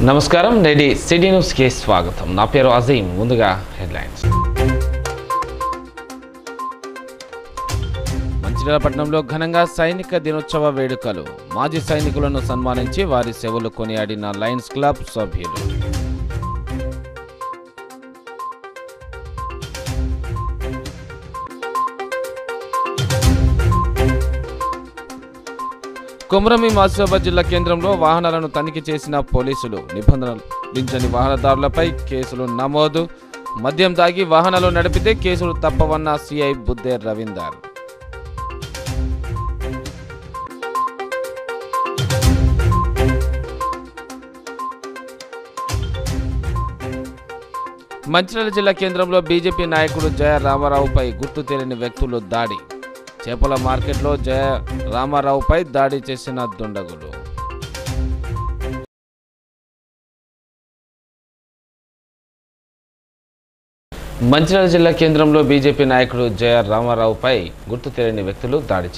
నమస్కారం నేటి city news కి స్వాగతం నా పేరు అజీం ముందుగా హెడ్లైన్స్ మంచిర్యాల పట్టణంలో ఘనంగా సైనిక దినోత్సవ వేడుకలు మాజీ సైనికులను సన్మానించి వారి సేవలు కొనియాడిన లయన్స్ క్లబ్ సభ్యులు కొమరంభీం ఆసిఫాబాద్ జిల్లా కేంద్రంలో వాహనాలను తనిఖీ చేసిన పోలీసులు నిబంధనలు పాటించని వాహనదారులపై కేసులు నమోదు మద్యం తాగి వాహనాలు నడిపితే కేసులు తప్పవన్న సిఐ బుద్దే రవీందర్ మంచిర్యాల జిల్లా కేంద్రంలో బీజేపీ నాయకుడు జయ రామారావుపై గుర్తు తెలియని వ్యక్తులు దాడి చేపల మార్కెట్లో జయ రామారావుపై దాడి చేసిన దుండగులు మంచిర్యాల జిల్లా కేంద్రంలో బీజేపీ నాయకుడు జయ రామారావుపై గుర్తు తెలియని వ్యక్తులు దాడి